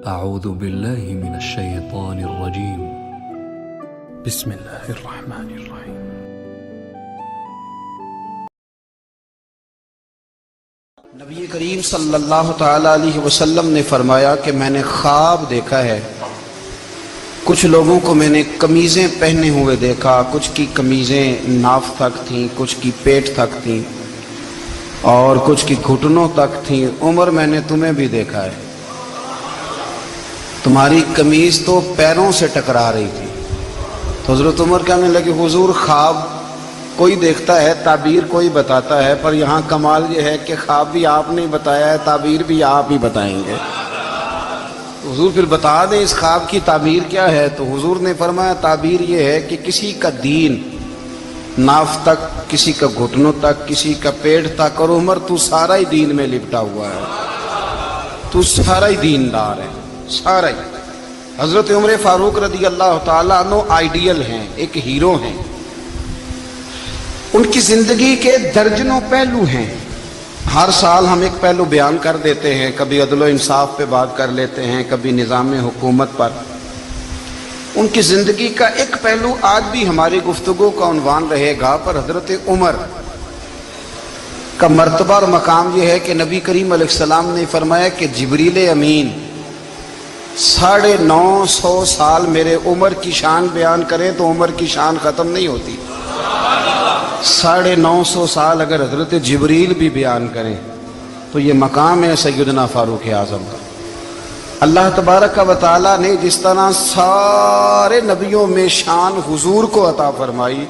أعوذ بالله من الشيطان الرجيم. بسم الله الرحمن الرحيم. نبی کریم صلی اللہ تعالی علیہ وسلم نے فرمایا کہ میں نے خواب دیکھا ہے، کچھ لوگوں کو میں نے قمیضیں پہنے ہوئے دیکھا، کچھ کی قمیضیں ناف تک تھیں، کچھ کی پیٹ تک تھیں اور کچھ کی گھٹنوں تک تھیں۔ عمر میں نے تمہیں بھی دیکھا ہے، تمہاری قمیض تو پیروں سے ٹکرا رہی تھی۔ تو حضرت عمر کہنے لگے حضور خواب کوئی دیکھتا ہے، تعبیر کوئی بتاتا ہے، پر یہاں کمال یہ ہے کہ خواب بھی آپ نے بتایا ہے، تعبیر بھی آپ ہی بتائیں گے۔ حضور پھر بتا دیں اس خواب کی تعبیر کیا ہے۔ تو حضور نے فرمایا تعبیر یہ ہے کہ کسی کا دین ناف تک، کسی کا گھٹنوں تک، کسی کا پیٹ تک، اور عمر تو سارا ہی دین میں لپٹا ہوا ہے، تو سارا ہی دیندار ہے، سارا ہی۔ حضرت عمر فاروق رضی اللہ تعالیٰ عنہ آئیڈیل ہیں، ایک ہیرو ہیں۔ ان کی زندگی کے درجنوں پہلو ہیں، ہر سال ہم ایک پہلو بیان کر دیتے ہیں، کبھی عدل و انصاف پہ بات کر لیتے ہیں، کبھی نظام حکومت پر۔ ان کی زندگی کا ایک پہلو آج بھی ہماری گفتگو کا عنوان رہے گا، پر حضرت عمر کا مرتبہ اور مقام یہ ہے کہ نبی کریم علیہ السلام نے فرمایا کہ جبریل امین 950 سال میرے عمر کی شان بیان کریں تو عمر کی شان ختم نہیں ہوتی۔ 950 سال اگر حضرت جبریل بھی بیان کریں تو یہ مقام ہے سیدنا فاروق اعظم کا۔ اللہ تبارک و تعالیٰ نے جس طرح سارے نبیوں میں شان حضور کو عطا فرمائی،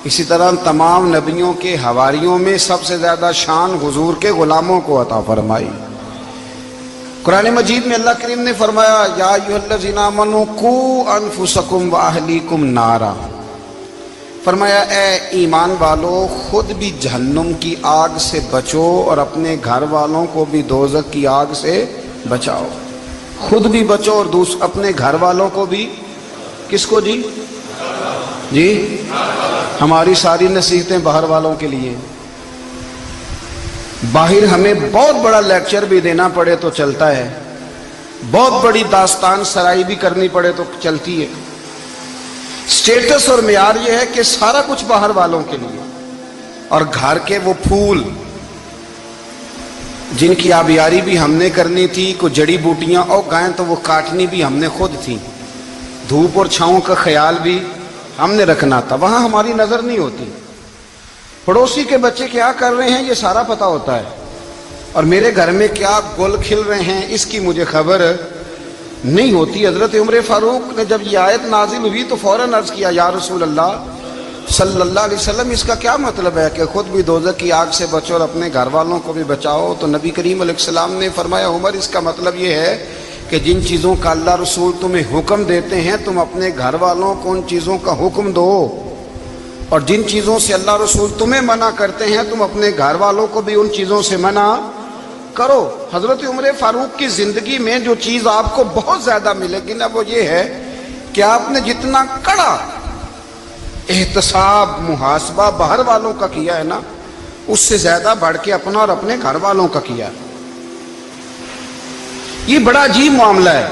اسی طرح تمام نبیوں کے حواریوں میں سب سے زیادہ شان حضور کے غلاموں کو عطا فرمائی۔ قرآن مجید میں اللہ کریم نے فرمایا یا ایھا الذین آمنوا قوا انفسکم واہلیکم نارا، فرمایا اے ایمان والو خود بھی جہنم کی آگ سے بچو اور اپنے گھر والوں کو بھی دوزخ کی آگ سے بچاؤ۔ خود بھی بچو اور اپنے گھر والوں کو بھی، کس کو جی؟ جی ہماری ساری نصیحتیں باہر والوں کے لیے۔ باہر ہمیں بہت بڑا لیکچر بھی دینا پڑے تو چلتا ہے، بہت بڑی داستان سرائی بھی کرنی پڑے تو چلتی ہے۔ سٹیٹس اور معیار یہ ہے کہ سارا کچھ باہر والوں کے لیے، اور گھر کے وہ پھول جن کی آبیاری بھی ہم نے کرنی تھی، کوئی جڑی بوٹیاں اور گائیں تو وہ کاٹنی بھی ہم نے خود تھی، دھوپ اور چھاؤں کا خیال بھی ہم نے رکھنا تھا، وہاں ہماری نظر نہیں ہوتی۔ پڑوسی کے بچے کیا کر رہے ہیں یہ سارا پتہ ہوتا ہے، اور میرے گھر میں کیا گل کھل رہے ہیں اس کی مجھے خبر نہیں ہوتی۔ حضرت عمر فاروق نے جب یہ آیت نازل ہوئی تو فوراً عرض کیا یا رسول اللہ صلی اللہ علیہ وسلم اس کا کیا مطلب ہے کہ خود بھی دوزخ کی آگ سے بچو اور اپنے گھر والوں کو بھی بچاؤ؟ تو نبی کریم علیہ السلام نے فرمایا عمر اس کا مطلب یہ ہے کہ جن چیزوں کا اللہ رسول تمہیں حکم دیتے ہیں تم اپنے گھر والوں کو ان چیزوں کا حکم دو، اور جن چیزوں سے اللہ رسول تمہیں منع کرتے ہیں تم اپنے گھر والوں کو بھی ان چیزوں سے منع کرو۔ حضرت عمر فاروق کی زندگی میں جو چیز آپ کو بہت زیادہ ملے گی نا وہ یہ ہے کہ آپ نے جتنا کڑا احتساب محاسبہ باہر والوں کا کیا ہے نا، اس سے زیادہ بڑھ کے اپنا اور اپنے گھر والوں کا کیا۔ یہ بڑا عجیب معاملہ ہے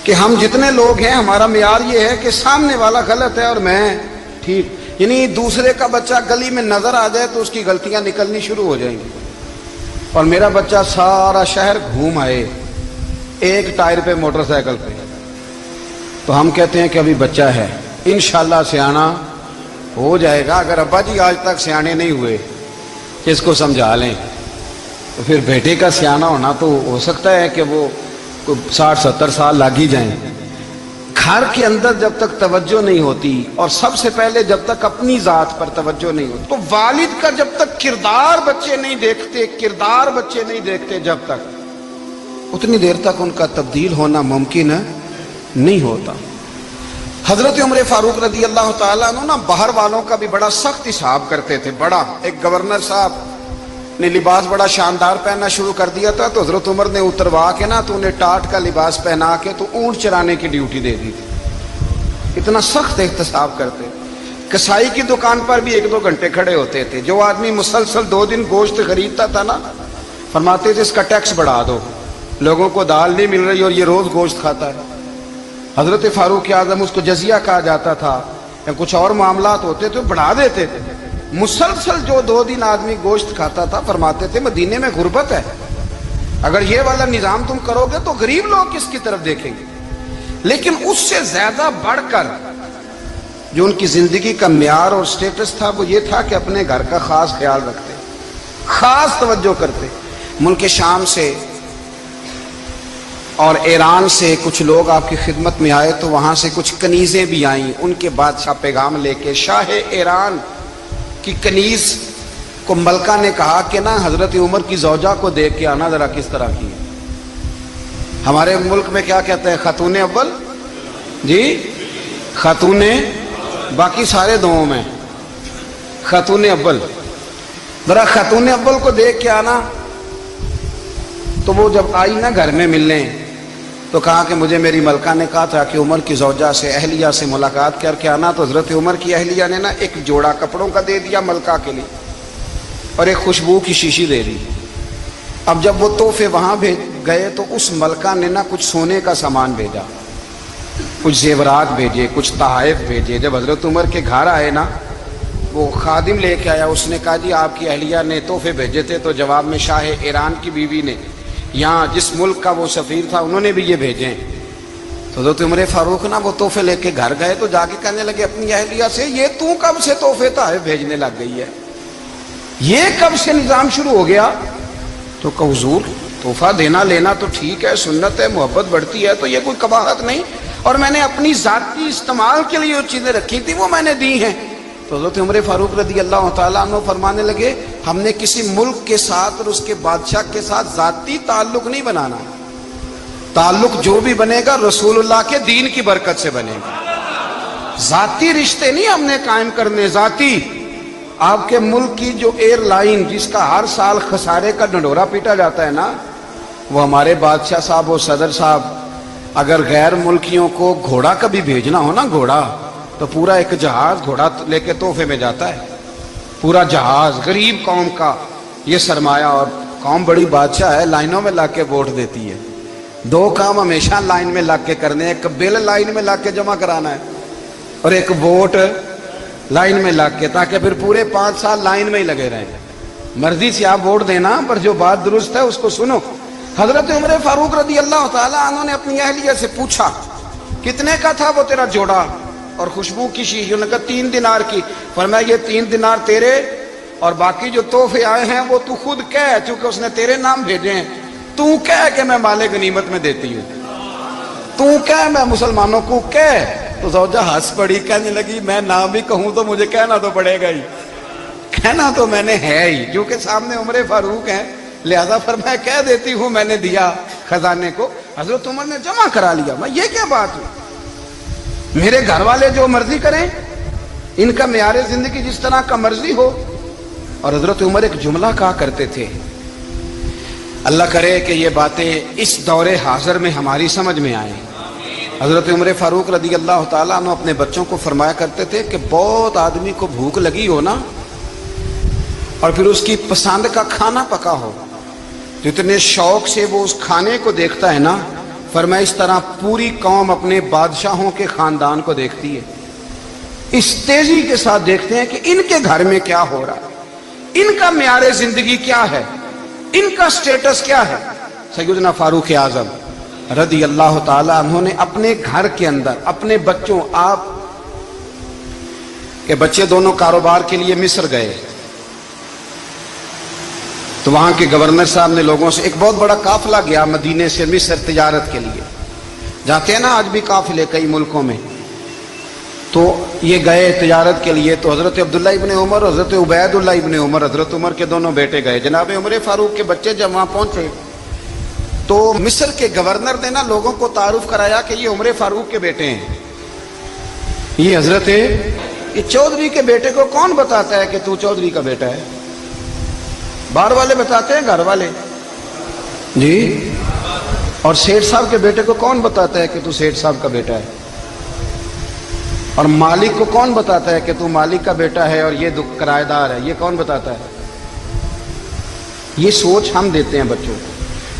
کہ ہم جتنے لوگ ہیں ہمارا معیار یہ ہے کہ سامنے والا غلط ہے اور میں ٹھیک، یعنی دوسرے کا بچہ گلی میں نظر آ جائے تو اس کی غلطیاں نکلنی شروع ہو جائیں گی، اور میرا بچہ سارا شہر گھوم آئے ایک ٹائر پہ موٹر سائیکل پہ تو ہم کہتے ہیں کہ ابھی بچہ ہے، انشاءاللہ سیانا ہو جائے گا۔ اگر ابا جی آج تک سیانے نہیں ہوئے کہ اس کو سمجھا لیں تو پھر بیٹے کا سیانا ہونا تو ہو سکتا ہے کہ وہ 60-70 سال لگ ہی جائیں۔ گھر کے اندر جب تک توجہ نہیں ہوتی، اور سب سے پہلے جب تک اپنی ذات پر توجہ نہیں ہوتی، تو والد کا جب تک کردار بچے نہیں دیکھتے جب تک اتنی دیر تک ان کا تبدیل ہونا ممکن نہیں ہوتا۔ حضرت عمر فاروق رضی اللہ تعالیٰ عنہ باہر والوں کا بھی بڑا سخت حساب کرتے تھے۔ بڑا ایک گورنر صاحب نے لباس بڑا شاندار پہننا شروع کر دیا تھا تو حضرت عمر نے اتروا کے نا تو انہیں ٹاٹ کا لباس پہنا کے تو اونٹ چرانے کی ڈیوٹی دے دی تھی، اتنا سخت احتساب کرتے۔ کسائی کی دکان پر بھی 1-2 گھنٹے کھڑے ہوتے تھے، جو آدمی مسلسل 2 دن گوشت خریدتا تھا نا فرماتے تھے اس کا ٹیکس بڑھا دو، لوگوں کو دال نہیں مل رہی اور یہ روز گوشت کھاتا ہے. حضرت فاروق اعظم اس کو جزیہ کہا جاتا تھا یا کچھ اور معاملات ہوتے تو بڑھا دیتے تھے. مسلسل جو 2 دن آدمی گوشت کھاتا تھا فرماتے تھے مدینے میں غربت ہے, اگر یہ والا نظام تم کرو گے تو غریب لوگ کس کی طرف دیکھیں گے. لیکن اس سے زیادہ بڑھ کر جو ان کی زندگی کا معیار اور سٹیٹس تھا وہ یہ تھا کہ اپنے گھر کا خاص خیال رکھتے, خاص توجہ کرتے. ملک شام سے اور ایران سے کچھ لوگ آپ کی خدمت میں آئے تو وہاں سے کچھ کنیزیں بھی آئیں. ان کے بادشاہ پیغام لے کے, شاہ ایران کی کنیز کو ملکہ نے کہا کہ نا حضرت عمر کی زوجہ کو دیکھ کے آنا ذرا کس طرح کی ہے. ہمارے ملک میں کیا کہتے ہیں, خاتون اول, جی خاتون, باقی سارے دووں میں خاتون اول. ذرا خاتون اول کو دیکھ کے آنا. تو وہ جب آئی نا گھر میں ملنے تو کہا کہ مجھے میری ملکہ نے کہا تھا کہ عمر کی زوجہ سے, اہلیہ سے ملاقات کر کے آنا. تو حضرت عمر کی اہلیہ نے نا ایک جوڑا کپڑوں کا دے دیا ملکہ کے لیے اور ایک خوشبو کی شیشی دے دی. اب جب وہ تحفے وہاں بھیج گئے تو اس ملکہ نے نا کچھ سونے کا سامان بھیجا, کچھ زیورات بھیجے, کچھ تحائف بھیجے. جب حضرت عمر کے گھر آئے نا وہ خادم لے کے آیا, اس نے کہا جی آپ کی اہلیہ نے تحفے بھیجے تھے. تو جواب میں شاہ ایران کی بیوی نے, یہاں جس ملک کا وہ سفیر تھا, انہوں نے بھی یہ بھیجے. تو حضرت عمر فاروق نا وہ تحفے لے کے گھر گئے تو جا کے کہنے لگے اپنی اہلیہ سے, یہ تو کب سے تحفے تحائف بھیجنے لگ گئی ہے, یہ کب سے نظام شروع ہو گیا؟ تو کہ حضور تحفہ دینا لینا تو ٹھیک ہے, سنت ہے, محبت بڑھتی ہے, تو یہ کوئی قباحت نہیں, اور میں نے اپنی ذاتی استعمال کے لیے جو چیزیں رکھی تھی وہ میں نے دی ہیں. تو حضرت عمر فاروق رضی اللہ تعالیٰ عنہ فرمانے لگے ہم نے کسی ملک کے ساتھ اور اس کے بادشاہ کے ساتھ ذاتی تعلق نہیں بنانا, تعلق جو بھی بنے گا رسول اللہ کے دین کی برکت سے بنے گا. ذاتی رشتے نہیں ہم نے قائم کرنے. ذاتی آپ کے ملک کی جو ایئر لائن جس کا ہر سال خسارے کا ڈنڈورا پیٹا جاتا ہے نا, وہ ہمارے بادشاہ صاحب و صدر صاحب اگر غیر ملکیوں کو گھوڑا کبھی بھیجنا ہو نا, گھوڑا, تو پورا ایک جہاز گھوڑا لے کے تحفے میں جاتا ہے, پورا جہاز. غریب قوم کا یہ سرمایہ, اور قوم بڑی بادشاہ ہے, لائنوں میں لگ کے ووٹ دیتی ہے. 2 کام ہمیشہ لائن میں لگ کے کرنے, ایک بل لائن میں لگ کے جمع کرانا ہے اور ایک ووٹ لائن میں لگ کے, تاکہ پھر پورے 5 سال لائن میں ہی لگے رہیں. مرضی سے آپ ووٹ دینا, پر جو بات درست ہے اس کو سنو. حضرت عمر فاروق رضی اللہ تعالیٰ عنہ نے اپنی اہلیہ سے پوچھا کتنے کا تھا وہ تیرا جوڑا اور خوشبو کی شیشی؟ انہوں نے کہا 3 دینار کی. فرمایا یہ 3 دینار تیرے, اور باقی جو تحفے آئے ہیں وہ تو خود کہہ, چونکہ اس نے تیرے نام بھیجے ہیں, تو کہہ کہ میں مال غنیمت میں دیتی ہوں, تو کہہ میں مسلمانوں کو کہہ. تو زوجہ ہنس پڑی, کہنے لگی میں نہ بھی کہوں تو مجھے کہنا تو پڑے گا ہی, کہنا تو میں نے ہے ہی, کیونکہ سامنے عمر فاروق ہیں, لہذا فرمایا کہہ دیتی ہوں میں نے دیا خزانے کو. حضرت عمر نے جمع کرا لیا. میں یہ کیا بات ہوئی, میرے گھر والے جو مرضی کریں, ان کا معیار زندگی جس طرح کا مرضی ہو. اور حضرت عمر ایک جملہ کہا کرتے تھے, اللہ کرے کہ یہ باتیں اس دور حاضر میں ہماری سمجھ میں آئیں. حضرت عمر فاروق رضی اللہ تعالیٰ عنہ اپنے بچوں کو فرمایا کرتے تھے کہ بہت آدمی کو بھوک لگی ہو نا, اور پھر اس کی پسند کا کھانا پکا ہو, جتنے شوق سے وہ اس کھانے کو دیکھتا ہے نا, فرمایا اس طرح پوری قوم اپنے بادشاہوں کے خاندان کو دیکھتی ہے, اس تیزی کے ساتھ دیکھتے ہیں کہ ان کے گھر میں کیا ہو رہا ہے, ان کا معیار زندگی کیا ہے, ان کا سٹیٹس کیا ہے. سیدنا فاروق اعظم رضی اللہ تعالی عنہ نے اپنے گھر کے اندر اپنے بچوں, آپ کے بچے دونوں کاروبار کے لیے مصر گئے, تو وہاں کے گورنر صاحب نے لوگوں سے, ایک بہت بڑا قافلہ گیا مدینے سے مصر تجارت کے لیے, جاتے ہیں نا آج بھی قافلے کئی ملکوں میں, تو یہ گئے تجارت کے لیے. تو حضرت عبداللہ ابن عمر اور حضرت عبید اللہ ابن عمر, حضرت عمر کے دونوں بیٹے گئے. جناب عمر فاروق کے بچے جب وہاں پہنچے تو مصر کے گورنر نے نا لوگوں کو تعارف کرایا کہ یہ عمر فاروق کے بیٹے ہیں. یہ حضرت یہ چودھری کے بیٹے کو کون بتاتا ہے کہ تو چودھری کا بیٹا ہے؟ باہر والے بتاتے ہیں, گھر والے جی. اور سیٹھ صاحب کے بیٹے کو کون بتاتا ہے کہ تو سیٹھ صاحب کا بیٹا ہے؟ اور مالک کو کون بتاتا ہے کہ تو مالک کا بیٹا ہے اور یہ کرایہ دار ہے؟ یہ کون بتاتا ہے؟ یہ سوچ ہم دیتے ہیں بچوں کو.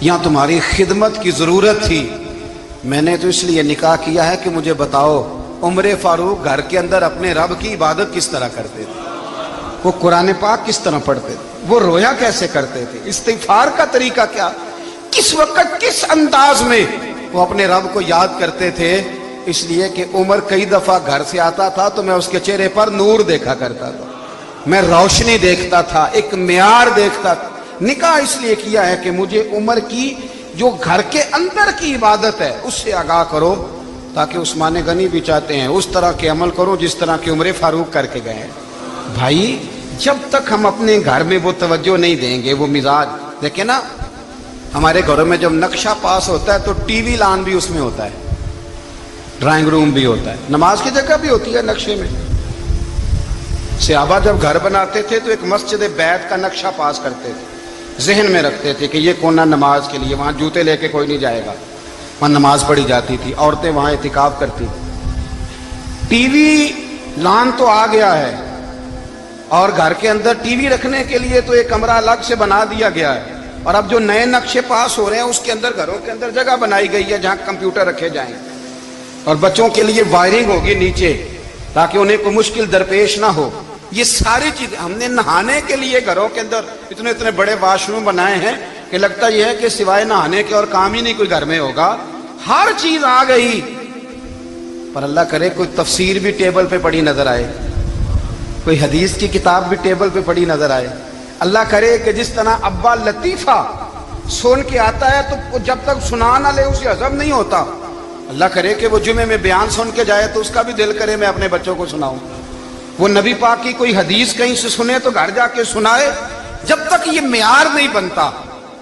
یہاں تمہاری خدمت کی ضرورت تھی، میں نے تو اس لیے نکاح کیا ہے کہ مجھے بتاؤ عمر فاروق گھر کے اندر اپنے رب کی عبادت کس طرح کرتے تھے، وہ قرآن پاک کس طرح پڑھتے تھے، وہ رویا کیسے کرتے تھے، استغفار کا طریقہ کیا، کس وقت کس انداز میں وہ اپنے رب کو یاد کرتے تھے۔ اس لیے کہ عمر کئی دفعہ گھر سے آتا تھا تو میں اس کے چہرے پر نور دیکھا کرتا تھا، میں روشنی دیکھتا تھا، ایک معیار دیکھتا تھا۔ نکاح اس لیے کیا ہے کہ مجھے عمر کی جو گھر کے اندر کی عبادت ہے اس سے آگاہ کرو، تاکہ عثمان غنی بھی چاہتے ہیں اس طرح کے عمل کرو جس طرح کہ عمر فاروق کر کے گئے ہیں۔ بھائی جب تک ہم اپنے گھر میں وہ توجہ نہیں دیں گے، وہ مزاج دیکھیں نا، ہمارے گھروں میں جب نقشہ پاس ہوتا ہے تو ٹی وی لان بھی اس میں ہوتا ہے، ڈرائنگ روم بھی ہوتا ہے، نماز کی جگہ بھی ہوتی ہے نقشے میں۔ صحابہ جب گھر بناتے تھے تو ایک مسجد بیت کا نقشہ پاس کرتے تھے، ذہن میں رکھتے تھے کہ یہ کونا نماز کے لیے، وہاں جوتے لے کے کوئی نہیں جائے گا، وہاں نماز پڑھی جاتی تھی، عورتیں وہاں اعتکاف کرتی تھی۔ ٹی وی لان تو آ گیا ہے، اور گھر کے اندر ٹی وی رکھنے کے لیے تو ایک کمرہ الگ سے بنا دیا گیا ہے، اور اب جو نئے نقشے پاس ہو رہے ہیں اس کے اندر گھروں کے اندر جگہ بنائی گئی ہے جہاں کمپیوٹر رکھے جائیں، اور بچوں کے لیے وائرنگ ہوگی نیچے تاکہ انہیں کوئی مشکل درپیش نہ ہو۔ یہ ساری چیزیں ہم نے نہانے کے لیے گھروں کے اندر اتنے اتنے بڑے واش روم بنائے ہیں کہ لگتا یہ ہے کہ سوائے نہانے کے اور کام ہی نہیں کوئی گھر میں ہوگا، ہر چیز آ گئی، پر اللہ کرے کوئی تفسیر بھی ٹیبل پہ پڑی نظر آئے، کوئی حدیث کی کتاب بھی ٹیبل پہ پڑی نظر آئے۔ اللہ کرے کہ جس طرح ابا لطیفہ سن کے آتا ہے تو جب تک سنا نہ لے اسے ہضم نہیں ہوتا، اللہ کرے کہ وہ جمعے میں بیان سن کے جائے تو اس کا بھی دل کرے میں اپنے بچوں کو سناؤں، وہ نبی پاک کی کوئی حدیث کہیں سے سنے تو گھر جا کے سنائے۔ جب تک یہ معیار نہیں بنتا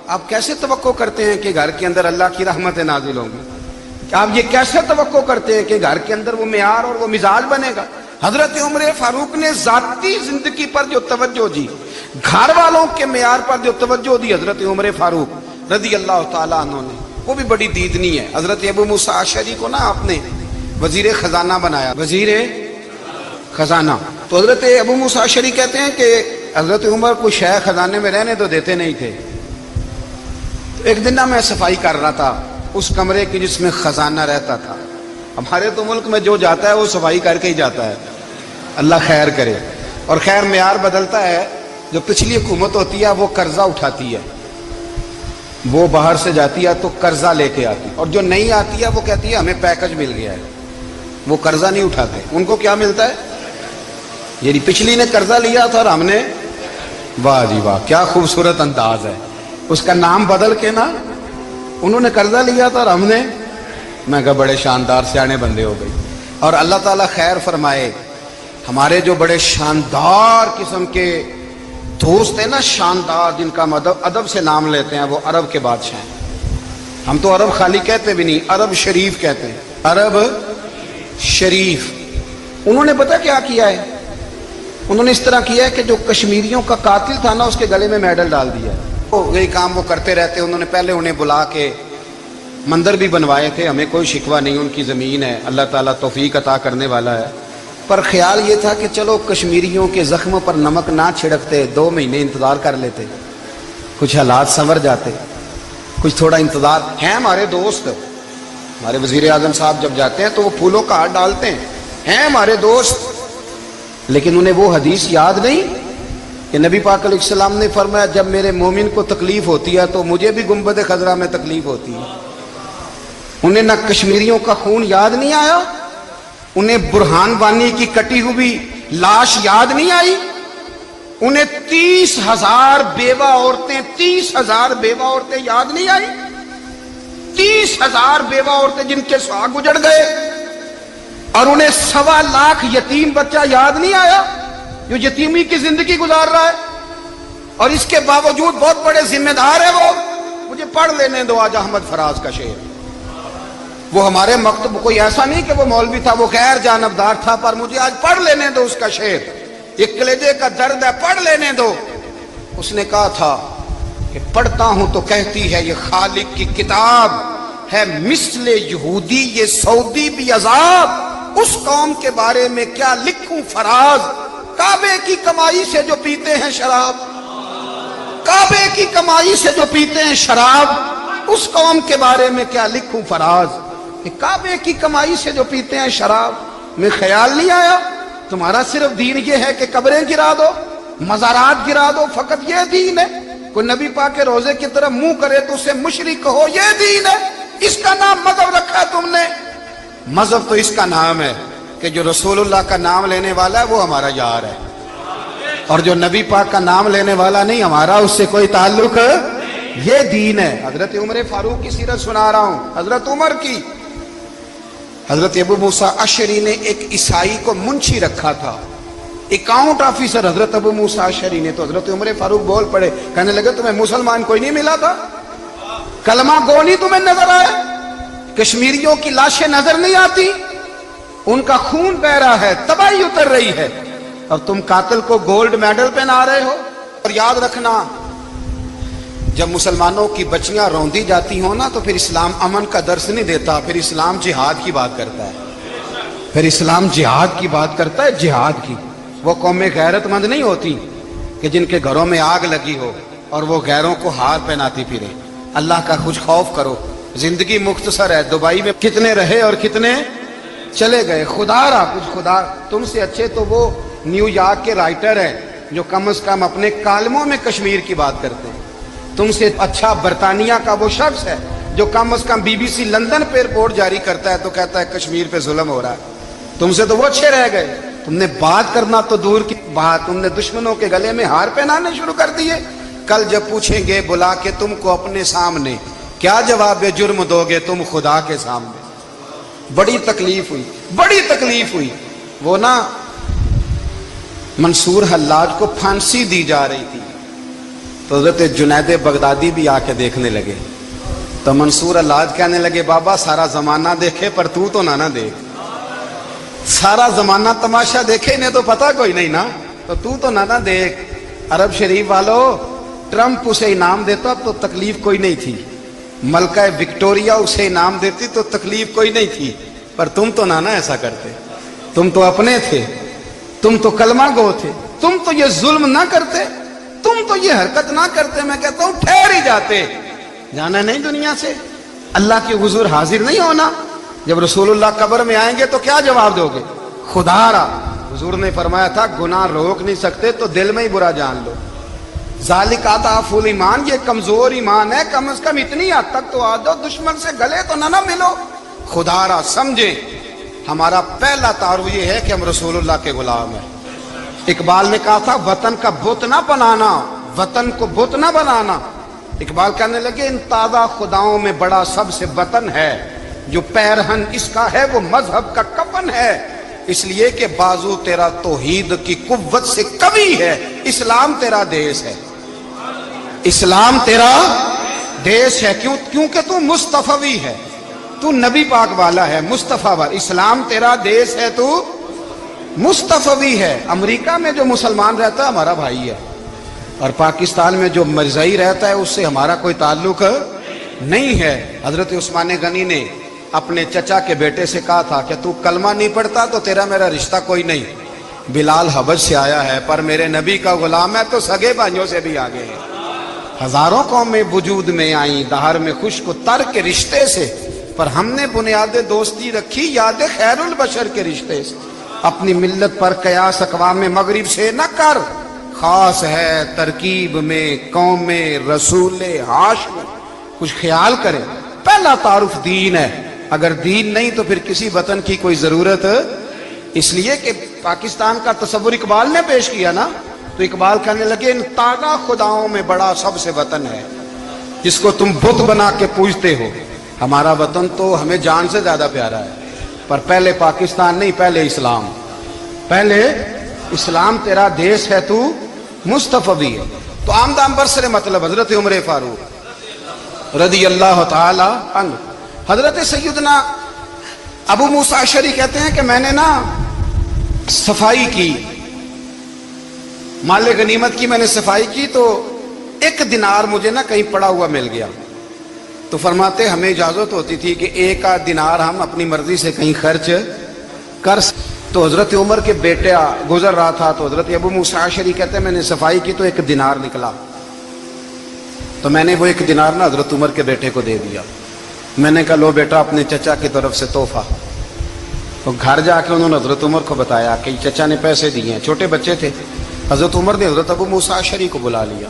آپ کیسے توقع کرتے ہیں کہ گھر کے اندر اللہ کی رحمتیں نازل ہوں گی؟ آپ یہ کیسے توقع کرتے ہیں کہ گھر کے اندر وہ معیار اور وہ مزاج بنے گا؟ حضرت عمر فاروق نے ذاتی زندگی پر جو توجہ دی، گھر والوں کے معیار پر جو توجہ دی حضرت عمر فاروق رضی اللہ تعالیٰ عنہ نے، وہ بھی بڑی دیدنی ہے۔ حضرت ابو موسیٰ اشعری کو نا آپ نے وزیر خزانہ بنایا، وزیر خزانہ، تو حضرت ابو موسیٰ اشعری کہتے ہیں کہ حضرت عمر کو شے خزانے میں رہنے تو دیتے نہیں تھے۔ ایک دن میں صفائی کر رہا تھا اس کمرے کی جس میں خزانہ رہتا تھا۔ ہمارے تو ملک میں جو جاتا ہے وہ صفائی کر کے ہی جاتا ہے، اللہ خیر کرے۔ اور خیر معیار بدلتا ہے، جو پچھلی حکومت ہوتی ہے وہ قرضہ اٹھاتی ہے، وہ باہر سے جاتی ہے تو قرضہ لے کے آتی، اور جو نہیں آتی ہے وہ کہتی ہے ہمیں پیکج مل گیا ہے، وہ قرضہ نہیں اٹھاتے۔ ان کو کیا ملتا ہے؟ یعنی پچھلی نے قرضہ لیا تھا اور ہم نے، واہ جی واہ کیا خوبصورت انداز ہے، اس کا نام بدل کے نا، انہوں نے قرضہ لیا تھا اور ہم نے، میں کہا بڑے شاندار سیانے بندے ہو گئی۔ اور اللہ تعالیٰ خیر فرمائے، ہمارے جو بڑے شاندار قسم کے دوست ہیں نا، شاندار، جن کا ادب سے نام لیتے ہیں، وہ عرب کے بادشاہ ہیں۔ ہم تو عرب خالی کہتے بھی نہیں، عرب شریف کہتے ہیں، عرب شریف۔ انہوں نے پتہ کیا کیا ہے؟ انہوں نے اس طرح کیا ہے کہ جو کشمیریوں کا قاتل تھا نا اس کے گلے میں میڈل ڈال دیا ہے۔ یہی کام وہ کرتے رہتے۔ انہوں نے پہلے انہیں بلا کے مندر بھی بنوائے تھے، ہمیں کوئی شکوہ نہیں، ان کی زمین ہے، اللہ تعالیٰ توفیق عطا کرنے والا ہے، پر خیال یہ تھا کہ چلو کشمیریوں کے زخموں پر نمک نہ چھڑکتے، 2 مہینے انتظار کر لیتے، کچھ حالات سنور جاتے، کچھ تھوڑا انتظار۔ ہیں ہمارے دوست، ہمارے وزیر اعظم صاحب جب جاتے ہیں تو وہ پھولوں کا ہار ڈالتے ہیں ہمارے دوست، لیکن انہیں وہ حدیث یاد نہیں کہ نبی پاک علیہ السلام نے فرمایا جب میرے مومن کو تکلیف ہوتی ہے تو مجھے بھی گنبد خضرا میں تکلیف ہوتی ہے۔ انہیں نہ کشمیریوں کا خون یاد نہیں آیا، انہیں برہان وانی کی کٹی ہوئی لاش یاد نہیں آئی، انہیں 30,000 بیوہ عورتیں 30,000 بیوہ عورتیں یاد نہیں آئی، 30,000 بیوہ عورتیں جن کے سہاگ اجڑ گئے، اور انہیں 1.25 لاکھ یتیم بچہ یاد نہیں آیا جو یتیمی کی زندگی گزار رہا ہے، اور اس کے باوجود بہت بڑے ذمہ دار ہے وہ۔ مجھے پڑھ لینے دو آج احمد فراز کا شعر، وہ ہمارے مکتب کوئی ایسا نہیں کہ وہ مولوی تھا، وہ غیر جانبدار تھا، پر مجھے آج پڑھ لینے دو اس کا شعر، ایک کلیجے کا درد ہے، پڑھ لینے دو۔ اس نے کہا تھا کہ پڑھتا ہوں تو کہتی ہے یہ خالق کی کتاب ہے، مثل یہودی یہ سعودی بھی عذاب، اس قوم کے بارے میں کیا لکھوں فراز، کعبے کی کمائی سے جو پیتے ہیں شراب، کعبے کی کمائی سے جو پیتے ہیں شراب، اس قوم کے بارے میں کیا لکھوں فراز کہ کعبے کی کمائی سے جو پیتے ہیں شراب، میں خیال نہیں آیا تمہارا صرف دین یہ ہے کہ قبریں گرا دو، مزارات گرا دو، فقط یہ دین ہے؟ کوئی نبی پاک کے روزے کی طرف منہ کرے تو اسے مشرک کہو، یہ دین ہے؟ اس کا نام مذہب رکھا ہے تم نے؟ مذہب تو اس کا نام ہے کہ جو رسول اللہ کا نام لینے والا ہے وہ ہمارا یار ہے، اور جو نبی پاک کا نام لینے والا نہیں ہمارا اس سے کوئی تعلق، یہ دین ہے۔ حضرت عمر فاروق کی سیرت سنا رہا ہوں، حضرت عمر کی۔ حضرت ابو موسیٰ اشعری نے ایک عیسائی کو منشی رکھا تھا، اکاؤنٹ آفیسر حضرت ابو موسیٰ اشعری نے۔ تو حضرت عمر فاروق بول پڑے، کہنے لگے تمہیں مسلمان کوئی نہیں ملا تھا؟ کلمہ گو نہیں تمہیں نظر آئے؟ کشمیریوں کی لاشیں نظر نہیں آتی؟ ان کا خون بہ رہا ہے، تباہی اتر رہی ہے، اور تم قاتل کو گولڈ میڈل پہنا رہے ہو؟ اور یاد رکھنا، جب مسلمانوں کی بچیاں روندی جاتی ہوں نا تو پھر اسلام امن کا درس نہیں دیتا، پھر اسلام جہاد کی بات کرتا ہے، پھر اسلام جہاد کی بات کرتا ہے، جہاد کی۔ وہ قومیں غیرت مند نہیں ہوتی کہ جن کے گھروں میں آگ لگی ہو اور وہ غیروں کو ہار پہناتی پھرے۔ اللہ کا کچھ خوف کرو، زندگی مختصر ہے، دبئی میں کتنے رہے اور کتنے چلے گئے، خدا را کچھ خدا۔ تم سے اچھے تو وہ نیو یارک کے رائٹر ہیں جو کم از کم اپنے کالموں میں کشمیر کی بات کرتے ہیں، تم سے اچھا برطانیہ کا وہ شخص ہے جو کم از کم BBC لندن پہ رپورٹ جاری کرتا ہے تو کہتا ہے کشمیر پہ ظلم ہو رہا ہے۔ تم سے تو وہ اچھے رہ گئے، تم نے بات کرنا تو دور کی بات، تم نے دشمنوں کے گلے میں ہار پہنانے شروع کر دیے۔ کل جب پوچھیں گے بلا کے تم کو اپنے سامنے، کیا جواب جرم دو گے تم خدا کے سامنے؟ بڑی تکلیف ہوئی، بڑی تکلیف ہوئی۔ وہ نا منصور حلاج کو پھانسی دی جا رہی تھی تو حضرت جنید بغدادی بھی آ کے دیکھنے لگے، تو منصور حلاج کہنے لگے بابا سارا زمانہ دیکھے پر تو نہ دیکھ، سارا زمانہ تماشا دیکھے انہیں تو پتہ کوئی نہیں نا، تو نہ دیکھ۔ عرب شریف والو، ٹرمپ اسے انعام دیتا تو تکلیف کوئی نہیں تھی، ملکہ وکٹوریا اسے انعام دیتی تو تکلیف کوئی نہیں تھی، پر تم تو نہ ایسا کرتے، تم تو اپنے تھے، تم تو کلمہ گو تھے، تم تو یہ ظلم نہ کرتے، تم تو یہ حرکت نہ کرتے۔ میں کہتا ہوں ٹھہر ہی جاتے، جانا نہیں دنیا سے، اللہ کے حضور حاضر نہیں ہونا۔ جب رسول اللہ قبر میں آئیں گے تو کیا جواب دو گے؟ خدا را، حضور نے فرمایا تھا گناہ روک نہیں سکتے تو دل میں ہی برا جان لو۔ ذالک اضعف الایمان، یہ کمزور ایمان ہے، کم از کم اتنی حد تک تو آ جاؤ، دشمن سے گلے تو نہ ملو۔ خدا را سمجھیں، ہمارا پہلا تعارف یہ ہے کہ ہم رسول اللہ کے غلام ہیں۔ اقبال نے کہا تھا وطن کا بت نہ بنانا، وطن کو بت نہ بنانا۔ اقبال کہنے لگے ان تازہ خداؤں میں بڑا سب سے وطن ہے، جو پیرہن اس کا ہے وہ مذہب کا کفن ہے، اس لیے کہ بازو تیرا توحید کی قوت سے قوی ہے، اسلام تیرا دیس ہے، اسلام تیرا دیس ہے، کیونکہ تو مصطفی ہے، تو نبی پاک والا ہے، مصطفیٰ والا، اسلام تیرا دیس ہے، تو مصطفی ہے۔ امریکہ میں جو مسلمان رہتا ہے ہمارا بھائی ہے، اور پاکستان میں جو مرزائی رہتا ہے اس سے ہمارا کوئی تعلق نہیں ہے۔ حضرت عثمان غنی نے اپنے چچا کے بیٹے سے کہا تھا کہ تو کلمہ نہیں پڑھتا تو تیرا میرا رشتہ کوئی نہیں، بلال حبش سے آیا ہے پر میرے نبی کا غلام ہے تو سگے بھائیوں سے بھی آگے ہے۔ ہزاروں قومیں وجود میں آئیں دہر میں خوش کو تر کے رشتے سے، پر ہم نے بنیاد دوستی رکھی یاد خیر البشر کے رشتے سے۔ اپنی ملت پر قیاس اقوام مغرب سے نہ کر، خاص ہے ترکیب میں قوم رسول ہاشم، کچھ خیال کرے۔ پہلا تعارف دین ہے، اگر دین نہیں تو پھر کسی وطن کی کوئی ضرورت، اس لیے کہ پاکستان کا تصور اقبال نے پیش کیا نا، تو اقبال کہنے لگے ان تازہ خداؤں میں بڑا سب سے وطن ہے جس کو تم بت بنا کے پوجتے ہو۔ ہمارا وطن تو ہمیں جان سے زیادہ پیارا ہے، پر پہلے پاکستان نہیں، پہلے اسلام، پہلے اسلام تیرا دیس ہے، تو مصطفی ہے۔ تو آمدام برسر مطلب حضرت عمر فاروق رضی اللہ تعالی عنہ، حضرت سیدنا ابو موسیٰ اشعری کہتے ہیں کہ میں نے نا صفائی کی، مال غنیمت کی میں نے صفائی کی تو ایک دینار مجھے نا کہیں پڑا ہوا مل گیا، تو فرماتے ہمیں اجازت ہوتی تھی کہ ایک آدھ دینار ہم اپنی مرضی سے کہیں خرچ کر سکتے۔ تو حضرت عمر کے بیٹا گزر رہا تھا تو حضرت ابو موسیٰ اشعری کہتے ہیں میں نے صفائی کی تو ایک دینار نکلا، تو میں نے وہ 1 دینار نا حضرت عمر کے بیٹے کو دے دیا. میں نے کہا لو بیٹا اپنے چچا کی طرف سے تحفہ. تو گھر جا کے انہوں نے حضرت عمر کو بتایا کہ چچا نے پیسے دیے ہیں. چھوٹے بچے تھے. حضرت عمر نے حضرت ابو موسیٰ اشعری کو بلا لیا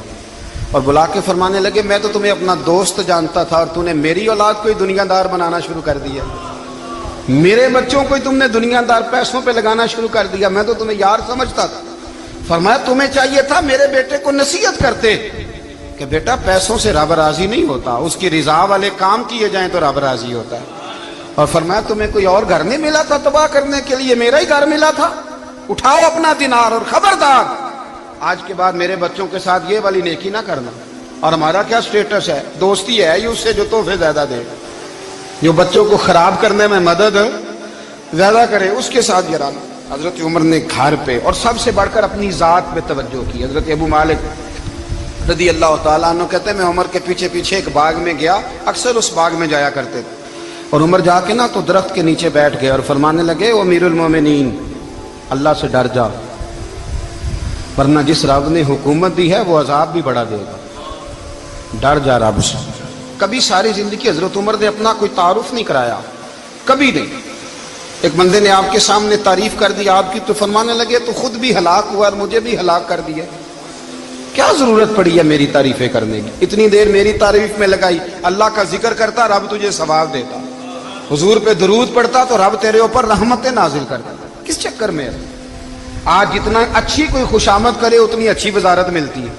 اور بلا کے فرمانے لگے میں تو تمہیں اپنا دوست جانتا تھا اور تو نے میری اولاد کو ہی دنیا دار بنانا شروع کر دیا. میرے بچوں کو ہی تم نے دنیا دار پیسوں پہ لگانا شروع کر دیا. میں تو تمہیں یار سمجھتا تھا. فرمایا تمہیں چاہیے تھا میرے بیٹے کو نصیحت کرتے کہ بیٹا پیسوں سے رب راضی نہیں ہوتا, اس کی رضا والے کام کیے جائیں تو رب راضی ہوتا ہے. اور فرمایا تمہیں کوئی اور گھر نہیں ملا تھا تباہ کرنے کے لیے, میرا ہی گھر ملا تھا. اٹھاؤ اپنا دینار اور خبردار آج کے بعد میرے بچوں کے ساتھ یہ والی نیکی نہ کرنا. اور ہمارا کیا سٹیٹس ہے, دوستی ہے یہ اس سے جو تحفے زیادہ دے, جو بچوں کو خراب کرنے میں مدد زیادہ کرے اس کے ساتھ گرانا. حضرت عمر نے گھر پہ اور سب سے بڑھ کر اپنی ذات پہ توجہ کی. حضرت ابو مالک رضی اللہ تعالیٰ عنہ کہتے ہیں میں عمر کے پیچھے پیچھے ایک باغ میں گیا, اکثر اس باغ میں جایا کرتے تھے. اور عمر جا کے نا تو درخت کے نیچے بیٹھ گئے اور فرمانے لگے او امیر المومنین اللہ سے ڈر جا, ورنہ جس رب نے حکومت دی ہے وہ عذاب بھی بڑھا دے گا. ڈر جا رب سے. کبھی ساری زندگی حضرت عمر نے اپنا کوئی تعارف نہیں کرایا, کبھی نہیں. ایک بندے نے آپ کے سامنے تعریف کر دی آپ کی تو فرمانے لگے تو خود بھی ہلاک ہوا اور مجھے بھی ہلاک کر دیا. کیا ضرورت پڑی ہے میری تعریفیں کرنے کی, اتنی دیر میری تعریف میں لگائی. اللہ کا ذکر کرتا رب تجھے ثواب دیتا, حضور پہ درود پڑھتا تو رب تیرے اوپر رحمتیں نازل کرتا. کس چکر میں ہے؟ آج جتنا اچھی کوئی خوشامد کرے اتنی اچھی وزارت ملتی ہے,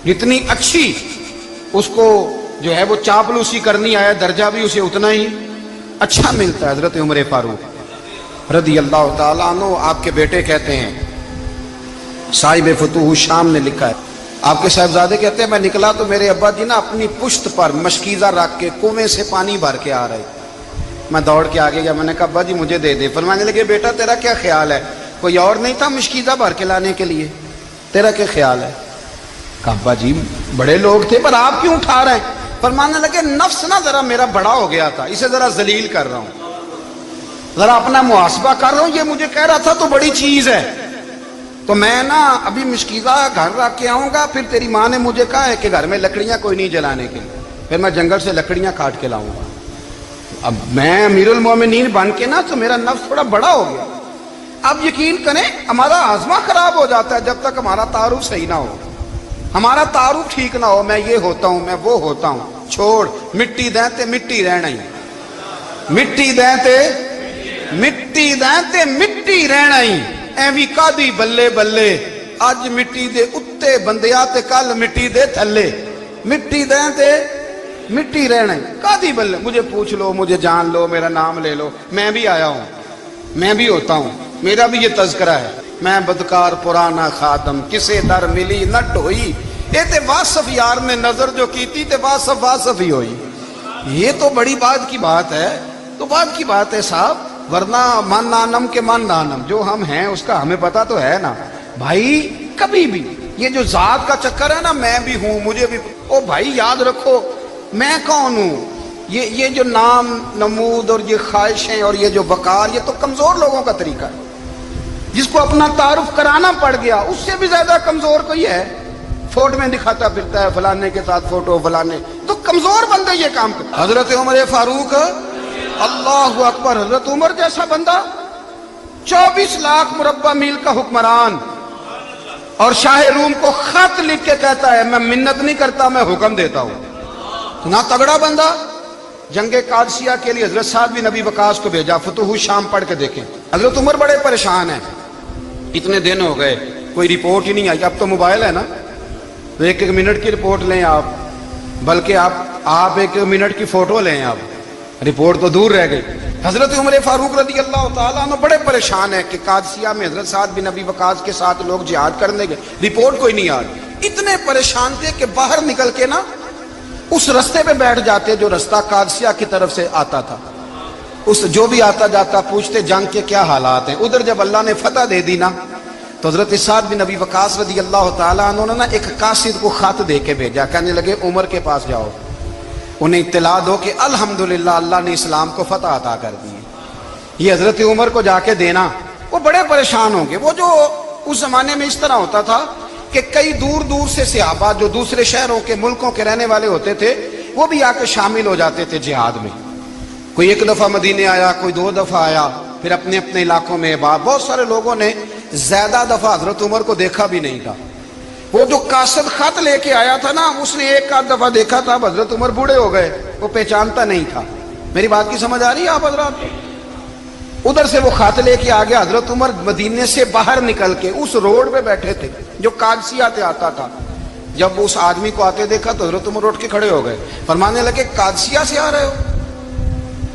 جتنی اچھی اس کو جو ہے وہ چاپلوسی کرنی آیا درجہ بھی اسے اتنا ہی اچھا ملتا ہے. حضرت عمر فاروق رضی اللہ تعالیٰ عنہ آپ کے بیٹے کہتے ہیں, صاحب فتوح الشام نے لکھا ہے, آپ کے صاحبزادے کہتے ہیں میں نکلا تو میرے ابا جی نا اپنی پشت پر مشکیزہ رکھ کے کنویں سے پانی بھر کے آ رہے. میں دوڑ کے آگے گیا, میں نے کہا ابا جی مجھے دے دے. فرمانے لگے بیٹا تیرا کیا خیال ہے, کوئی اور نہیں تھا مشکیزہ بھر کے لانے کے لیے, تیرا کیا خیال ہے؟ کہا ابا جی بڑے لوگ تھے پر آپ کیوں اٹھا رہے ہیں؟ فرمانے لگے نفس نا ذرا میرا بڑا ہو گیا تھا, اسے ذرا ذلیل کر رہا ہوں, ذرا اپنا محاسبہ کر رہا ہوں. یہ مجھے کہہ رہا تھا تو بڑی چیز ہے, تو میں نا ابھی مشکیزہ گھر رکھ کے آؤں گا, پھر تیری ماں نے مجھے کہا ہے کہ گھر میں لکڑیاں کوئی نہیں جلانے کے لیے, پھر میں جنگل سے لکڑیاں کاٹ کے لاؤں گا. اب میں امیر المومنین بن کے نا تو میرا نفس تھوڑا بڑا ہو گیا. اب یقین کریں ہمارا ہاضمہ خراب ہو جاتا ہے جب تک ہمارا تعارف صحیح نہ ہو, ہمارا تعارف ٹھیک نہ ہو. میں یہ ہوتا ہوں, میں وہ ہوتا ہوں, چھوڑ مٹی دیں تے مٹی رہنا ہی, مٹی دیں تے مٹی دیں تے مٹی رہنا ہی. ایویں کادی بلے بلے اج مٹی دے اتے بندیا تے کل مٹی دے تھلے, مٹی دیں تے مٹی رہنا ہی. کادی بلے مجھے پوچھ لو, مجھے جان لو, میرا نام لے لو, میں بھی آیا ہوں, میں بھی ہوتا ہوں, میرا بھی یہ تذکرہ ہے. میں بدکار پرانا خادم کسے در ملی نہ ڈھوئی, اے تے واصف یار نے نظر جو کیتی تے واصف واصف ہی ہوئی. یہ تو بڑی بات کی بات ہے, تو بات کی بات ہے صاحب, ورنہ من نانم کے من نانم, جو ہم ہیں اس کا ہمیں پتا تو ہے نا بھائی. کبھی بھی یہ جو ذات کا چکر ہے نا, میں بھی ہوں مجھے بھی, او بھائی یاد رکھو میں کون ہوں. یہ جو نام نمود اور یہ خواہشیں اور یہ جو وقار, یہ تو کمزور لوگوں کا طریقہ ہے. جس کو اپنا تعارف کرانا پڑ گیا اس سے بھی زیادہ کمزور کوئی ہے. فوٹو میں دکھاتا پھرتا ہے فلانے کے ساتھ فوٹو, فلانے, تو کمزور بندہ یہ کام کرتا. حضرت عمر فاروق اللہ اکبر, حضرت عمر جیسا بندہ 24 لاکھ مربع میل کا حکمران, اور شاہ روم کو خط لکھ کے کہتا ہے میں منت نہیں کرتا میں حکم دیتا ہوں. نہ تگڑا بندہ. جنگ قادسیہ کے لیے حضرت سعد بن ابی وقاص کو بھیجا, فتوح الشام پڑھ کے دیکھیں. حضرت عمر بڑے پریشان ہیں, اتنے دن ہو گئے کوئی رپورٹ ہی نہیں آئی. اب تو موبائل ہے نا, تو ایک منٹ کی رپورٹ لیں آپ, بلکہ آپ 1 منٹ کی فوٹو لیں, آپ رپورٹ تو دور رہ گئی. حضرت عمر فاروق رضی اللہ تعالیٰ عنہ بڑے پریشان ہیں کہ قادسیہ میں حضرت سعد بن ابی وقاص کے ساتھ لوگ جہاد کرنے گئے, رپورٹ کوئی نہیں آ رہی. اتنے پریشان تھے کہ باہر نکل کے نا اس رستے پہ بیٹھ جاتے جو رستہ قادسیہ کی طرف سے آتا تھا. اس جو بھی آتا جاتا پوچھتے جنگ کے کیا حالات ہیں. ادھر جب اللہ نے فتح دے دی نا تو حضرت سعد بن ابی وقاص رضی اللہ تعالیٰ عنہ نے نا ایک قاصد کو خط دے کے بھیجا, کہنے لگے عمر کے پاس جاؤ, انہیں اطلاع دو کہ الحمدللہ اللہ نے اسلام کو فتح عطا کر دی. یہ حضرت عمر کو جا کے دینا, وہ بڑے پریشان ہوں گے. وہ جو اس زمانے میں اس طرح ہوتا تھا کہ کئی دور دور سے صحابہ جو دوسرے شہروں کے ملکوں کے رہنے والے ہوتے تھے وہ بھی آ کے شامل ہو جاتے تھے جہاد میں. کوئی ایک دفعہ مدینے آیا, کوئی 2 دفعہ آیا, پھر اپنے اپنے علاقوں میں. بہت سارے لوگوں نے زیادہ دفعہ حضرت عمر کو دیکھا بھی نہیں تھا. وہ جو قاصد خط لے کے آیا تھا نا, اس نے 1 دفعہ دیکھا تھا. حضرت عمر بوڑھے ہو گئے, وہ پہچانتا نہیں تھا. میری بات کی سمجھ آ رہی ہے آپ حضرات؟ ادھر سے وہ خط لے کے آ گیا. حضرت عمر مدینے سے باہر نکل کے اس روڈ پہ بیٹھے تھے جو قادسیہ سے آتا تھا. جب اس آدمی کو آتے دیکھا تو حضرت عمر اٹھ کے کھڑے ہو گئے, فرمانے لگے قادسیہ سے آ رہے ہو؟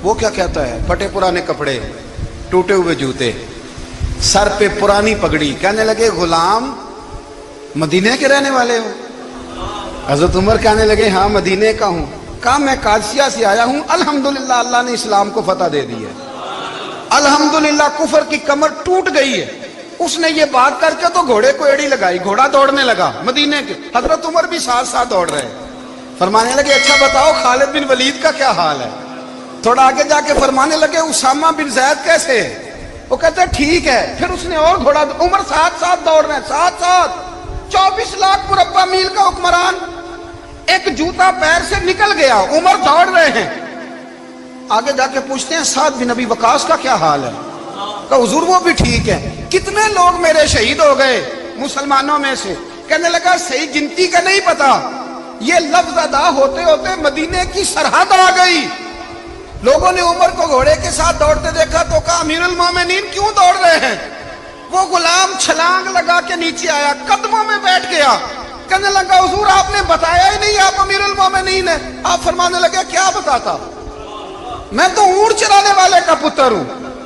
وہ کیا کہتا ہے؟ پھٹے پرانے کپڑے, ٹوٹے ہوئے جوتے, سر پہ پرانی پگڑی. کہنے لگے غلام مدینے کے رہنے والے ہو؟ حضرت عمر کہنے لگے ہاں مدینے کا ہوں. کہا میں قادسیہ سے آیا ہوں, الحمدللہ اللہ نے اسلام کو فتح دے دی ہے, الحمدللہ کفر کی کمر ٹوٹ گئی ہے. اس نے یہ بات کر کے تو گھوڑے کو ایڑی لگائی, گھوڑا دوڑنے لگا مدینے کے. حضرت عمر بھی ساتھ ساتھ دوڑ رہے. فرمانے لگے اچھا بتاؤ خالد بن ولید کا کیا حال ہے؟ تھوڑا آگے جا کے فرمانے لگے اسامہ بن زید کیسے ہے؟ وہ کہتے ہیں ٹھیک ہے. پھر اس نے اور گھوڑا, عمر ساتھ ساتھ دوڑ رہے ہیں, ساتھ ساتھ. 24 لاکھ مربع میل کا حکمران, ایک جوتا پیر سے نکل گیا, عمر دوڑ رہے ہیں. آگے جا کے پوچھتے ہیں سعد بن ابی وقاص کا کیا حال ہے؟ کہا حضور وہ بھی ٹھیک ہے. کتنے لوگ میرے شہید ہو گئے مسلمانوں میں سے؟ کہنے لگا صحیح گنتی کا نہیں پتا, یہ لفظ ادا ہوتے ہوتے مدینے کی سرحد آ گئی. لوگوں نے عمر کو گھوڑے کے ساتھ دوڑتے دیکھا تو کہا امیر المومنین کیوں دوڑ رہے ہیں؟ وہ غلام چھلانگ لگا کے نیچے آیا, قدموں میں بیٹھ گیا. کہنے لگا حضور آپ نے بتایا ہی نہیں آپ امیر المومنین ہیں. آپ فرمانے لگے کیا بتاتا؟ میں تو اونٹ چرانے والے کا پتر ہوں,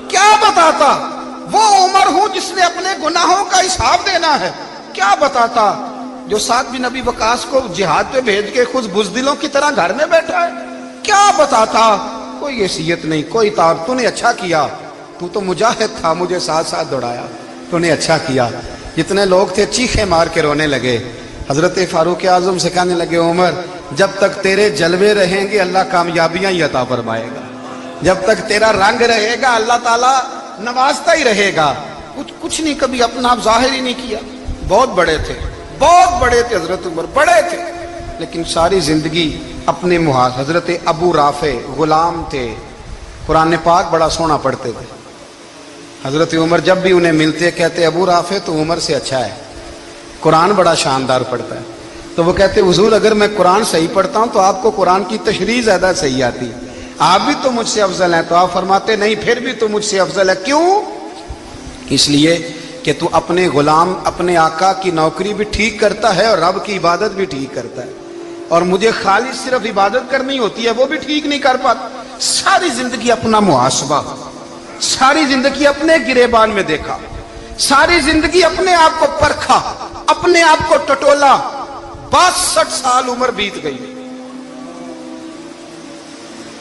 کیا بتاتا؟ وہ عمر ہوں جس نے اپنے گناہوں کا حساب دینا ہے, کیا بتاتا؟ جو سعد بن ابی وقاص کو جہاد پہ بھیج کے خود بزدلوں کی طرح گھر میں بیٹھا ہے, کیا بتاتا؟ کوئی حیثیت نہیں, کوئی تاب. تو نے اچھا کیا, تو تو مجاہد تھا, مجھے ساتھ ساتھ دوڑایا, تو نے اچھا کیا. جتنے لوگ تھے چیخیں مار کے رونے لگے. حضرت فاروق اعظم سے کہنے لگے عمر جب تک تیرے جلوے رہیں گے اللہ کامیابیاں ہی عطا فرمائے گا, جب تک تیرا رنگ رہے گا اللہ تعالیٰ نوازتا ہی رہے گا. کچھ نہیں, کبھی اپنا آپ ظاہر ہی نہیں کیا. بہت بڑے تھے, بہت بڑے تھے حضرت عمر, بڑے تھے, لیکن ساری زندگی اپنے محاذ. حضرت ابو رافع غلام تھے, قرآن پاک بڑا سونا پڑھتے تھے. حضرت عمر جب بھی انہیں ملتے کہتے ابو رافع تو عمر سے اچھا ہے, قرآن بڑا شاندار پڑھتا ہے. تو وہ کہتے حضور اگر میں قرآن صحیح پڑھتا ہوں تو آپ کو قرآن کی تشریح زیادہ صحیح آتی ہے, آپ بھی تو مجھ سے افضل ہیں. تو آپ فرماتے نہیں پھر بھی تو مجھ سے افضل ہے. کیوں؟ اس لیے کہ تو اپنے غلام اپنے آقا کی نوکری بھی ٹھیک کرتا ہے اور رب کی عبادت بھی ٹھیک کرتا ہے, اور مجھے خالص صرف عبادت کرنی ہوتی ہے وہ بھی ٹھیک نہیں کر پاتا. ساری زندگی اپنا محاسبہ, ساری زندگی اپنے گریبان میں دیکھا, ساری زندگی اپنے آپ کو پرکھا, اپنے آپ کو ٹٹولا. 62 سال عمر بیت گئی.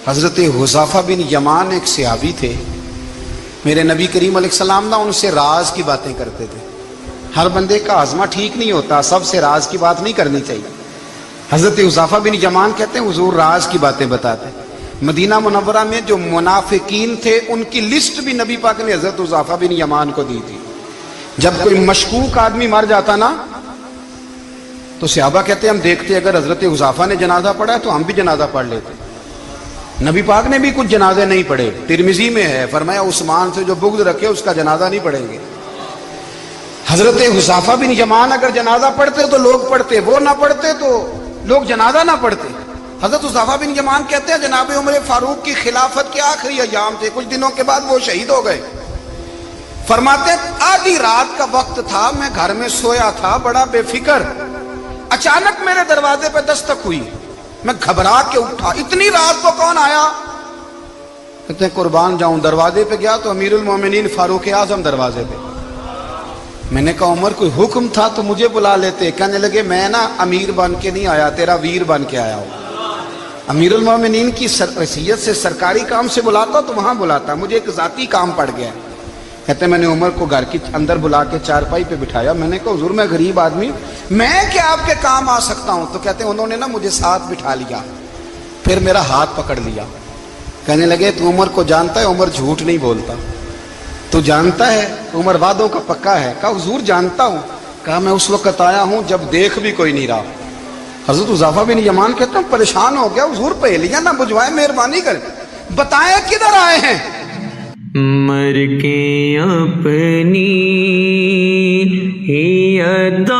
حضرت حذیفہ بن یمان ایک صحابی تھے, میرے نبی کریم علیہ السلام نا ان سے راز کی باتیں کرتے تھے. ہر بندے کا ہاضمہ ٹھیک نہیں ہوتا, سب سے راز کی بات نہیں کرنی چاہیے. حضرت حذیفہ بن یمان کہتے ہیں حضور راز کی باتیں بتاتے. مدینہ منورہ میں جو منافقین تھے ان کی لسٹ بھی نبی پاک نے حضرت حذیفہ بن یمان کو دی تھی. جب کوئی مشکوک آدمی مر جاتا نا تو صحابہ کہتے ہیں ہم دیکھتے اگر حضرت حذیفہ نے جنازہ پڑھا ہے تو ہم بھی جنازہ پڑھ لیتے. نبی پاک نے بھی کچھ جنازے نہیں پڑھے, ترمذی میں ہے, فرمایا عثمان سے جو بغض رکھے اس کا جنازہ نہیں پڑھیں گے. حضرت حذیفہ بن یمان اگر جنازہ پڑھتے تو لوگ پڑھتے, وہ نہ پڑھتے تو لوگ جنازہ نہ پڑھتے. حضرت حذیفہ بن یمان کہتے ہیں جناب عمر فاروق کی خلافت کے آخری ایام تھے, کچھ دنوں کے بعد وہ شہید ہو گئے. فرماتے آدھی رات کا وقت تھا, میں گھر میں سویا تھا بڑا بے فکر, اچانک میرے دروازے پہ دستک ہوئی, میں گھبرا کے اٹھا. اتنی رات کو کون آیا؟ کہتے ہیں قربان جاؤں, دروازے پہ گیا تو امیر المومنین فاروق اعظم دروازے پہ. میں نے کہا عمر کوئی حکم تھا تو مجھے بلا لیتے. کہنے لگے میں نا امیر بن کے نہیں آیا, تیرا ویر بن کے آیا ہوں. امیر المومنین کی حیثیت سے سرکاری کام سے بلاتا تو وہاں بلاتا, مجھے ایک ذاتی کام پڑ گیا. کہتے ہیں میں نے عمر کو گھر کی اندر بلا کے چارپائی پہ بٹھایا. میں نے کہا حضور میں غریب آدمی, میں کیا آپ کے کام آ سکتا ہوں؟ تو کہتے ہیں انہوں نے نا مجھے ساتھ بٹھا لیا, پھر میرا ہاتھ پکڑ لیا. کہنے لگے تو عمر کو جانتا ہے؟ عمر جھوٹ نہیں بولتا. تو جانتا ہے عمر وعدوں کا پکا ہے؟ کہا حضور جانتا ہوں. کہا میں اس وقت آیا ہوں جب دیکھ بھی کوئی نہیں رہا. حضرت حذیفہ بن یمان کہتے ہیں پریشان ہو گیا, حضور پہلیاں نہ بجھوائے, مہربانی کر بتائیں کدھر آئے ہیں. مر کے اپنی ہی اداؤں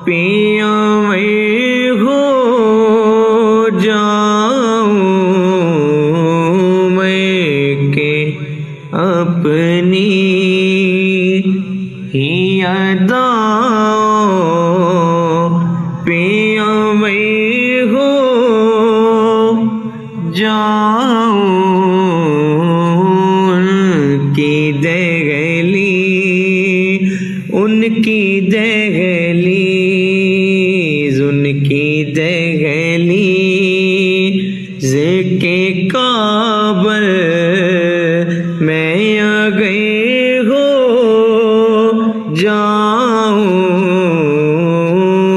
پیا میں ہو جاؤں, میں کہ اپنی ہی اداؤں پیا میں ہو جاؤں, ان کی دہلیز ان کی دہلیز کے کعبہ میں آ گئے ہو جاؤں,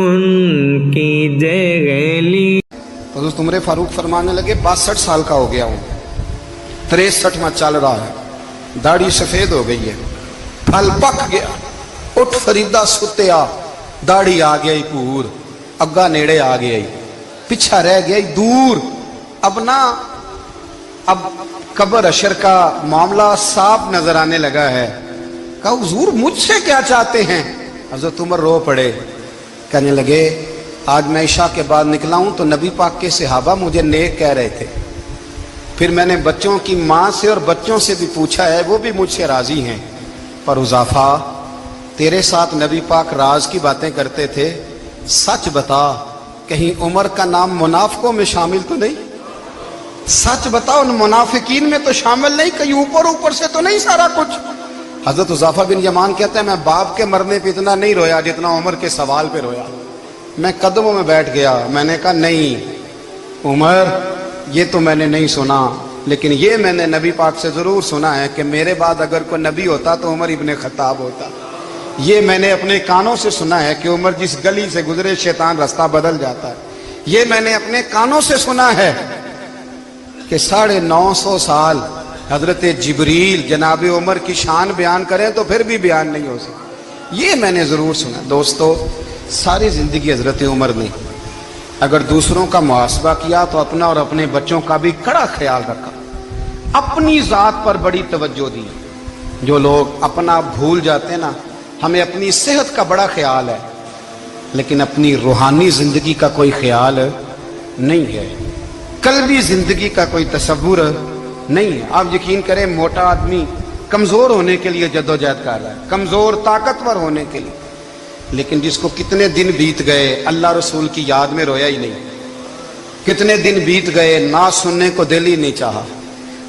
ان کی دہلیز. حضرت عمر فاروق فرمانے لگے 62 سال کا ہو گیا ہوں, 63 میں چل رہا ہے, داڑھی سفید ہو گئی ہے, پھل پک گیا, اٹھ فریدہ ستیا, داڑھی آ گئی پور, اگا نیڑے آ گئی, پیچھا رہ گئی دور. اب قبر اشر کا معاملہ صاف نظر آنے لگا ہے. کہا حضور مجھ سے کیا چاہتے ہیں؟ حضرت عمر رو پڑے, کہنے لگے آج میں عشاء کے بعد نکلا ہوں تو نبی پاک کے صحابہ مجھے نیک کہہ رہے تھے, پھر میں نے بچوں کی ماں سے اور بچوں سے بھی پوچھا ہے, وہ بھی مجھ سے راضی ہیں, پر حذیفہ تیرے ساتھ نبی پاک راز کی باتیں کرتے تھے, سچ بتا کہیں عمر کا نام منافقوں میں شامل تو نہیں؟ سچ بتا ان منافقین میں تو شامل نہیں, کہیں اوپر سے تو نہیں سارا کچھ؟ حضرت حذیفہ بن یمان کہتے ہیں میں باپ کے مرنے پہ اتنا نہیں رویا جتنا عمر کے سوال پہ رویا. میں قدموں میں بیٹھ گیا, میں نے کہا نہیں عمر, یہ تو میں نے نہیں سنا, لیکن یہ میں نے نبی پاک سے ضرور سنا ہے کہ میرے بعد اگر کوئی نبی ہوتا تو عمر ابن خطاب ہوتا. یہ میں نے اپنے کانوں سے سنا ہے کہ عمر جس گلی سے گزرے شیطان رستہ بدل جاتا ہے. یہ میں نے اپنے کانوں سے سنا ہے کہ 950 سال حضرت جبریل جناب عمر کی شان بیان کریں تو پھر بھی بیان نہیں ہو سکتا. یہ میں نے ضرور سنا. دوستو ساری زندگی حضرت عمر نے اگر دوسروں کا محاسبہ کیا تو اپنا اور اپنے بچوں کا بھی کڑا خیال رکھا, اپنی ذات پر بڑی توجہ دی. جو لوگ اپنا بھول جاتے ہیں نا, ہمیں اپنی صحت کا بڑا خیال ہے لیکن اپنی روحانی زندگی کا کوئی خیال نہیں ہے, قلبی زندگی کا کوئی تصور نہیں ہے. آپ یقین کریں موٹا آدمی کمزور ہونے کے لیے جدوجہد کر رہا ہے, کمزور طاقتور ہونے کے لیے, لیکن جس کو کتنے دن بیت گئے اللہ رسول کی یاد میں رویا ہی نہیں, کتنے دن بیت گئے نہ سننے کو دل ہی نہیں چاہا,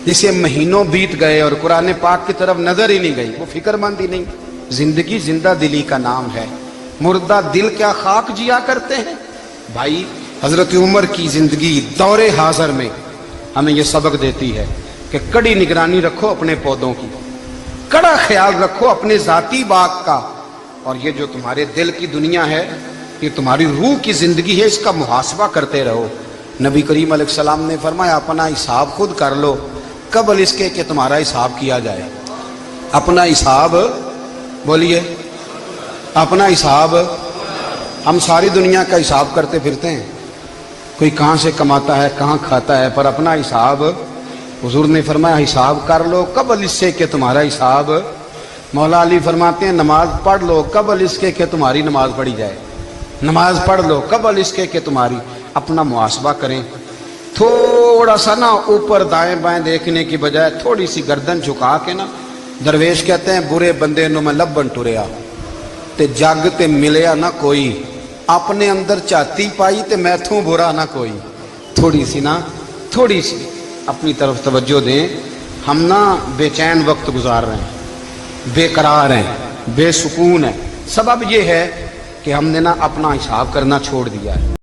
جسے مہینوں بیت گئے اور قرآن پاک کی طرف نظر ہی نہیں گئی, وہ فکر مند ہی نہیں. زندگی زندہ دلی کا نام ہے, مردہ دل کیا خاک جیا کرتے ہیں. بھائی حضرت عمر کی زندگی دور حاضر میں ہمیں یہ سبق دیتی ہے کہ کڑی نگرانی رکھو اپنے پودوں کی, کڑا خیال رکھو اپنے ذاتی باغ کا, اور یہ جو تمہارے دل کی دنیا ہے یہ تمہاری روح کی زندگی ہے, اس کا محاسبہ کرتے رہو. نبی کریم علیہ السلام نے فرمایا اپنا حساب خود کر لو قبل اس کے کہ تمہارا حساب کیا جائے. اپنا حساب بولیے, اپنا حساب. ہم ساری دنیا کا حساب کرتے پھرتے ہیں, کوئی کہاں سے کماتا ہے کہاں کھاتا ہے, پر اپنا حساب حضور نے فرمایا حساب کر لو قبل اس سے کہ تمہارا حساب. مولا علی فرماتے ہیں نماز پڑھ لو قبل اس کے کہ تمہاری نماز پڑھی جائے, نماز پڑھ لو قبل اس کے کہ تمہاری. اپنا محاسبہ کریں, تھوڑا سا نا اوپر دائیں بائیں دیکھنے کی بجائے تھوڑی سی گردن جھکا کے نا. درویش کہتے ہیں برے بندے نو میں لبن ٹریا تے جگ تے ملیا نہ کوئی, اپنے اندر چاتی پائی تے میتھوں برا نہ کوئی. تھوڑی سی اپنی طرف توجہ دیں. ہم نا بے چین وقت گزار رہے ہیں, بے قرار ہیں, بے سکون ہیں. سبب یہ ہے کہ ہم نے نا اپنا حساب کرنا چھوڑ دیا ہے.